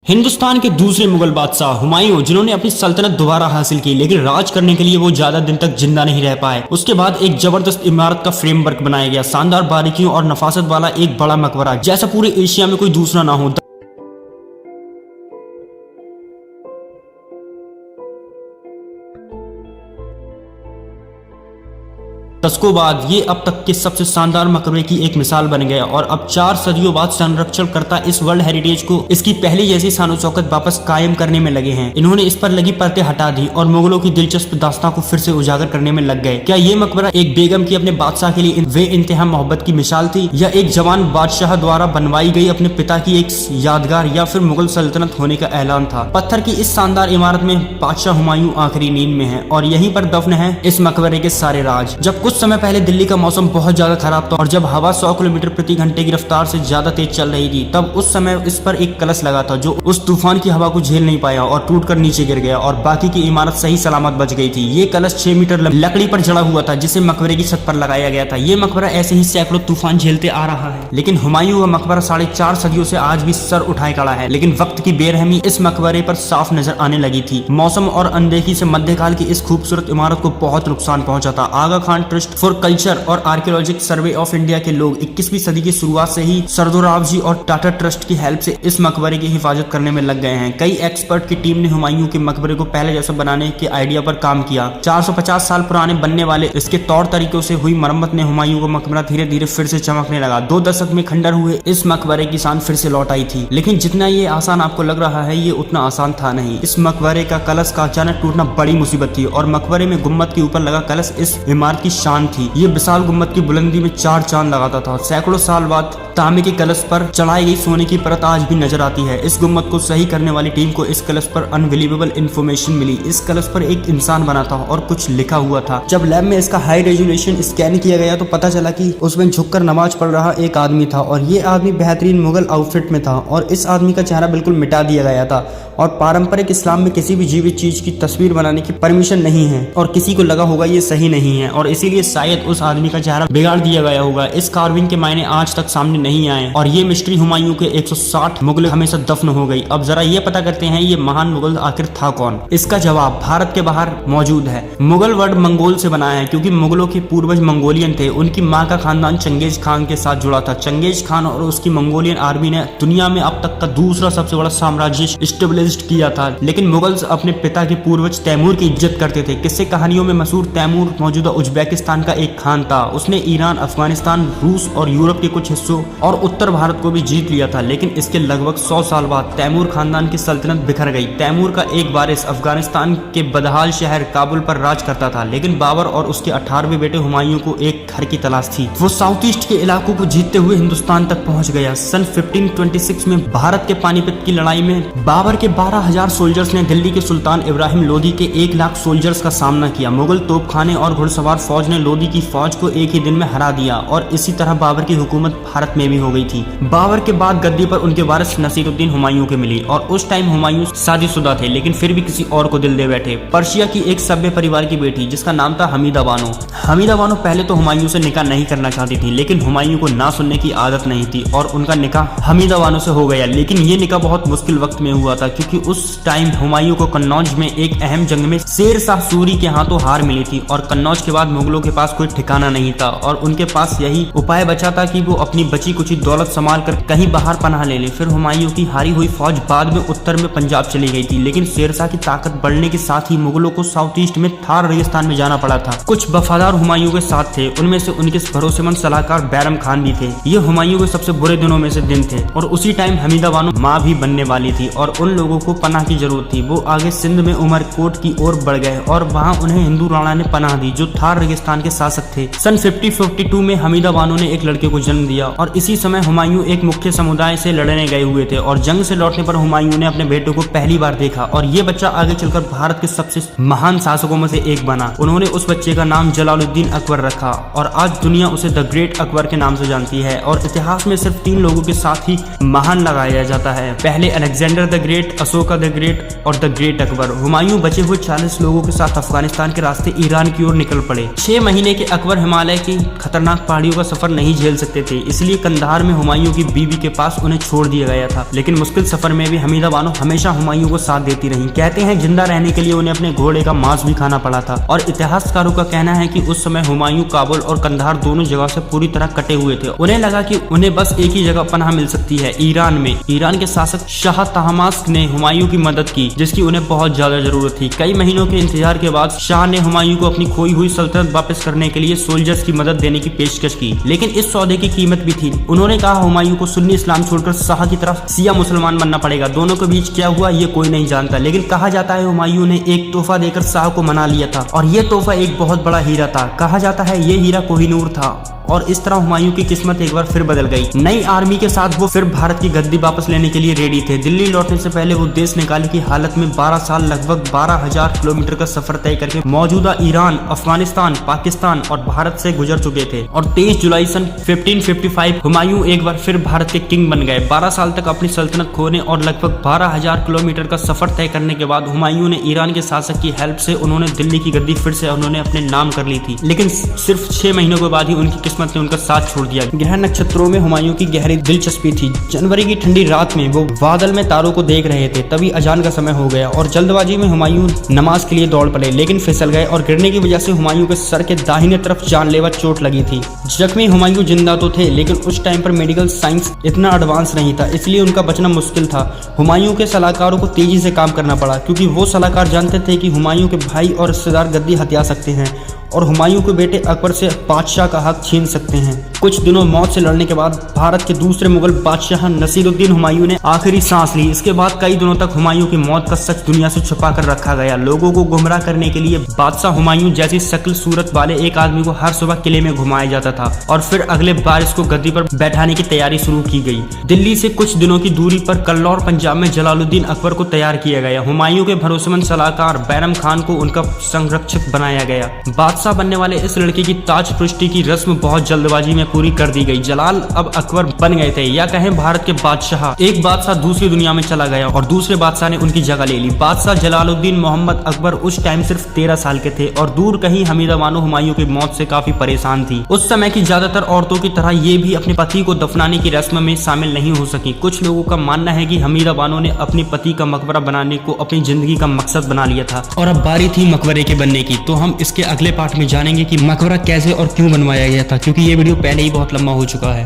हिंदुस्तान के दूसरे मुगल बादशाह हुमायूं, जिन्होंने अपनी सल्तनत दोबारा हासिल की, लेकिन राज करने के लिए वो ज्यादा दिन तक जिंदा नहीं रह पाए। उसके बाद एक जबरदस्त इमारत का फ्रेमवर्क बनाया गया, शानदार बारीकियों और नफासत वाला एक बड़ा मकबरा जैसा पूरे एशिया में कोई दूसरा ना हो। दशकों बाद ये अब तक के सबसे शानदार मकबरे की एक मिसाल बन गया और अब 4 सदियों बाद संरक्षण करता इस वर्ल्ड हेरिटेज को इसकी पहली जैसी शानो शौकत वापस कायम करने में लगे हैं। इन्होंने इस पर लगी परतें हटा दी और मुगलों की दिलचस्प दास्तां को फिर से उजागर करने में लग गए। क्या ये मकबरा एक बेगम की अपने बादशाह के लिए बेइंतहा मोहब्बत की मिसाल थी, या एक जवान बादशाह द्वारा बनवाई गई अपने पिता की एक यादगार, या फिर मुगल सल्तनत होने का ऐलान था? पत्थर की इस शानदार इमारत में बादशाह हुमायूं आखिरी नींद में है और यहीं पर दफन है इस मकबरे के सारे राज। जब कुछ समय पहले दिल्ली का मौसम बहुत ज्यादा खराब था और जब हवा 100 किलोमीटर प्रति घंटे की रफ्तार से ज्यादा तेज चल रही थी, तब उस समय इस पर एक कलश लगा था जो उस तूफान की हवा को झेल नहीं पाया और टूटकर नीचे गिर गया और बाकी की इमारत सही सलामत बच गई थी। ये कलश 6 मीटर लकड़ी पर जड़ा हुआ था जिसे मकबरे की छत पर लगाया गया था। ये मकबरा ऐसे ही सैकड़ों तूफान झेलते आ रहा है, लेकिन हुमायूं का मकबरा 4.5 सदियों से आज भी सर उठाए खड़ा है। लेकिन वक्त की बेरहमी इस मकबरे पर साफ नजर आने लगी थी। मौसम और अनदेखी से मध्यकाल की इस खूबसूरत इमारत को बहुत नुकसान पहुंचा था। आगा खान ट्रस्ट फॉर कल्चर और आर्कियोलॉजिकल सर्वे ऑफ इंडिया के लोग 21वीं सदी की शुरुआत से ही सरदोराव जी और टाटा ट्रस्ट की हेल्प से इस मकबरे की हिफाजत करने में लग गए हैं। कई एक्सपर्ट की टीम ने हुमायूं के मकबरे को पहले जैसा बनाने के आइडिया पर काम किया। 450 साल पुराने बनने वाले इसके तौर तरीकों से हुई मरम्मत ने हुमायूं का मकबरा धीरे धीरे फिर से चमकने लगा। 2 दशक में खंडर हुए इस मकबरे की शान फिर से लौट आई थी। लेकिन जितना ये आसान आपको लग रहा है, ये उतना आसान था नहीं। इस मकबरे का कलश का अचानक टूटना बड़ी मुसीबत थी और मकबरे में गुम्मद के ऊपर लगा कलश इस इमारत की शान थी। ये विशाल गुम्मद की बुलंदी में 4 चांद लगाता था। सैकड़ों साल बाद तांबे के कलश पर चढ़ाई गई सोने की परत आज भी नजर आती है। इस गुम्मद को सही करने वाली टीम को इस कलश पर अनबिलीवेबल इंफॉर्मेशन मिली। इस कलश पर एक इंसान बना था और कुछ लिखा हुआ था। जब लैब में इसका हाई रेजोल्यूशन स्कैन किया गया तो पता चला कि उसमें झुककर नमाज पढ़ रहा एक आदमी था और ये आदमी बेहतरीन मुगल आउटफिट में था और इस आदमी का चेहरा बिल्कुल मिटा दिया गया था। और पारंपरिक इस्लाम में किसी भी जीवित चीज की तस्वीर बनाने की परमिशन नहीं है और किसी को लगा होगा ये सही नहीं है और इसीलिए शायद उस आदमी का चेहरा बिगाड़ दिया गया होगा। इस कार्विंग के मायने आज तक सामने नहीं आए और ये मिस्ट्री हुमायूं के 160 मुगल हमेशा दफन हो गई। अब जरा ये पता करते हैं ये महान मुगल आखिर था कौन। इसका जवाब भारत के बाहर मौजूद है। मुगल वर्ड मंगोल से बना है क्योंकि मुगलों के पूर्वज मंगोलियन थे। उनकी माँ का खानदान चंगेज खान के साथ जुड़ा था। चंगेज खान और उसकी मंगोलियन आर्मी ने दुनिया में अब तक का दूसरा सबसे बड़ा साम्राज्य स्टेब्लिश किया था। लेकिन मुगल्स अपने पिता के पूर्वज तैमूर की इज्जत करते थे। किस्से कहानियों में मशहूर तैमूर मौजूदा उज्बेकिस्तान का एक खान था। उसने ईरान, अफगानिस्तान, रूस और यूरोप के कुछ हिस्सों और उत्तर भारत को भी जीत लिया था। लेकिन इसके लगभग 100 साल बाद तैमूर खानदान की सल्तनत बिखर गई। तैमूर का एक वारिस अफगानिस्तान के बदहाल शहर काबुल पर राज करता था, लेकिन बाबर और उसके 18वें बेटे हुमायूं को एक घर की तलाश थी। वो साउथ ईस्ट के इलाकों को जीतते हुए हिंदुस्तान तक पहुंच गया। सन 1526 में भारत के पानीपत की लड़ाई में बाबर के 12,000 सोल्जर्स ने दिल्ली के सुल्तान इब्राहिम लोदी के 1 लाख सोल्जर्स का सामना किया। मुगल तोपखाने और घुड़सवार फौज ने लोदी की फौज को एक ही दिन में हरा दिया और इसी तरह बाबर की हुकूमत भारत में भी हो गई थी। बाबर के बाद गद्दी पर उनके वारिस नसीरुद्दीन हुमायूं के मिली और उस टाइम हुमायूं शादीशुदा थे, लेकिन फिर भी किसी और को दिल दे बैठे। पर्शिया की एक सभ्य परिवार की बेटी जिसका नाम था हमीदा बानो। हमीदा बानो पहले तो हुमायूं से निकाह नहीं करना चाहती थी, लेकिन हुमायूं को ना सुनने की आदत नहीं थी और उनका निकाह हमीदा बानो से हो गया। लेकिन ये निकाह बहुत मुश्किल वक्त में हुआ था क्योंकि उस टाइम हुमायूं को कन्नौज में एक अहम जंग में शेर शाह सूरी के हाथों हार मिली थी और कन्नौज के बाद मुगलों के पास कोई ठिकाना नहीं था और उनके पास यही उपाय बचा था कि वो अपनी बची कुछ दौलत संभाल कर कहीं बाहर पनाह ले ले। फिर हुमायूं की हारी हुई फौज बाद में उत्तर में पंजाब चली गई थी, लेकिन शेरशाह की ताकत बढ़ने के साथ ही मुगलों को साउथ ईस्ट में थार रेगिस्तान में जाना पड़ा था। कुछ वफादार हुमायूं के साथ थे, उनमें से उनके भरोसेमंद सलाहकार बैरम खान भी थे। ये हुमायूं के सबसे बुरे दिनों में से दिन थे और उसी टाइम हमीदा बानो माँ भी बनने वाली थी और उन लोगों को पनाह की जरूरत थी। वो आगे सिंध में उमरकोट की ओर बढ़ गए और वहाँ उन्हें हिंदू राणा ने पनाह दी जो थार रेगिस्तान के शासक थे। सन 1552 में हमीदा बानो ने एक लड़के को जन्म दिया और इसी समय हुमायूं एक मुख्य समुदाय से लड़ने गए हुए थे और जंग से लौटने पर हुमायूं ने अपने बेटे को पहली बार देखा और ये बच्चा आगे चलकर भारत के सबसे महान शासकों में से एक बना। उन्होंने उस बच्चे का नाम जलालुद्दीन अकबर रखा और आज दुनिया उसे द ग्रेट अकबर के नाम से जानती है और इतिहास में सिर्फ 3 लोगों के साथ ही महान लगाया जाता है। पहले Alexander the great, Ashoka the great और द ग्रेट अकबर। हुमायूं बचे हुए 40 लोगों के साथ अफगानिस्तान के रास्ते ईरान की ओर निकल पड़े। 6 6 महीने के अकबर हिमालय की खतरनाक पहाड़ियों का सफर नहीं झेल सकते थे, इसलिए कंधार में हुमायूं की बीवी के पास उन्हें छोड़ दिया गया था। लेकिन मुश्किल सफर में भी हमीदा बानो हमेशा हुमायूं को साथ देती रही। कहते हैं जिंदा रहने के लिए उन्हें अपने घोड़े का मांस भी खाना पड़ा था। और इतिहासकारों का कहना है कि उस समय हुमायूं काबुल और कंधार दोनों जगह से पूरी तरह कटे हुए थे। उन्हें लगा कि उन्हें बस एक ही जगह पनाह मिल सकती है, ईरान में। ईरान के शासक शाह तहमास्प ने हुमायूं की मदद की, जिसकी उन्हें बहुत ज्यादा जरूरत थी। कई महीनों के इंतजार के बाद शाह ने हुमायूं को अपनी खोई हुई सल्तनत वापस करने के लिए सोल्जर्स की मदद देने की पेशकश की, लेकिन इस सौदे की कीमत भी थी। उन्होंने कहा हुमायूं को सुन्नी इस्लाम छोड़कर शाह की तरफ शिया मुसलमान बनना पड़ेगा। दोनों के बीच क्या हुआ ये कोई नहीं जानता, लेकिन कहा जाता है हुमायूं ने एक तोहफा देकर शाह को मना लिया था, और ये तोहफा एक बहुत बड़ा हीरा था। कहा जाता है ये हीरा कोहिनूर था, और इस तरह हुमायूं की किस्मत एक बार फिर बदल गई। नई आर्मी के साथ वो फिर भारत की गद्दी वापस लेने के लिए रेडी थे। दिल्ली लौटने से पहले वो देश निकाले की हालत में 12 साल लगभग 12,000 किलोमीटर का सफर तय करके मौजूदा ईरान, अफगानिस्तान, पाकिस्तान और भारत से गुजर चुके थे। और 23 जुलाई सन 1555 हुमायूं एक बार फिर भारत के किंग बन गए। 12 साल तक अपनी सल्तनत खोने और लगभग 12,000 किलोमीटर का सफर तय करने के बाद हुमायूं ने ईरान के शासक की हेल्प से उन्होंने दिल्ली की गद्दी फिर से उन्होंने अपने नाम कर ली थी। लेकिन सिर्फ 6 महीनों के बाद ही उनकी किस्मत ने उनका साथ छोड़ दिया। ग्रह नक्षत्रों में हुमायूं की गहरी दिलचस्पी थी। जनवरी की ठंडी रात में वो बादल में तारों को देख रहे थे, तभी अजान का समय हो गया और जल्दबाजी में हुमायूं नमाज के लिए दौड़ पड़े, लेकिन फिसल गए और गिरने की वजह से हुमायूं के सर के दाहिने तरफ जानलेवा चोट लगी थी। जख्मी हुमायूं जिंदा तो थे, लेकिन उस टाइम पर मेडिकल साइंस इतना एडवांस नहीं था, इसलिए उनका बचना मुश्किल था। हुमायूं के सलाहकारों को तेजी से काम करना पड़ा, क्योंकि वो सलाहकार जानते थे कि हुमायूं के भाई और रिश्तेदार गद्दी हथिया सकते हैं और हुमायूं के बेटे अकबर से बादशाह का हक छीन सकते हैं। कुछ दिनों मौत से लड़ने के बाद भारत के दूसरे मुगल बादशाह नसीरुद्दीन हुमायूं ने आखिरी सांस ली। इसके बाद कई दिनों तक हुमायूं की मौत का सच दुनिया से छुपा कर रखा गया। लोगों को गुमराह करने के लिए बादशाह हुमायूं जैसी शक्ल सूरत वाले एक आदमी को हर सुबह किले में घुमाया जाता था और फिर अगले बार इसको गद्दी पर बैठाने की तैयारी शुरू की गई। दिल्ली से कुछ दिनों की दूरी पर कल्लौर पंजाब में जलालुद्दीन अकबर को तैयार किया गया। हुमायूं के भरोसेमंद सलाहकार बैरम खान को उनका संरक्षक बनाया गया। बादशाह बनने वाले इस लड़के की ताज पृष्टि की रस्म बहुत जल्दबाजी में पूरी कर दी गई। जलाल अब अकबर बन गए थे, या कहें भारत के बादशाह। एक बादशाह दूसरी दुनिया में चला गया और दूसरे बादशाह ने उनकी जगह ले ली। बादशाह जलालुद्दीन मोहम्मद अकबर उस टाइम सिर्फ 13 साल के थे और दूर कहीं हमीदा बानो हुमायूं की मौत से काफी परेशान थी। उस समय की ज्यादातर औरतों की तरह ये भी अपने पति को दफनाने की रस्म में शामिल नहीं हो सकी। कुछ लोगों का मानना है कि हमीदा बानो ने अपने पति का मकबरा बनाने को अपनी जिंदगी का मकसद बना लिया था और अब बारी थी मकबरे के बनने की। तो हम इसके अगले पार्ट में जानेंगे कि मकबरा कैसे और क्यों बनवाया गया था, क्योंकि ये वीडियो पहले ही बहुत लंबा हो चुका है।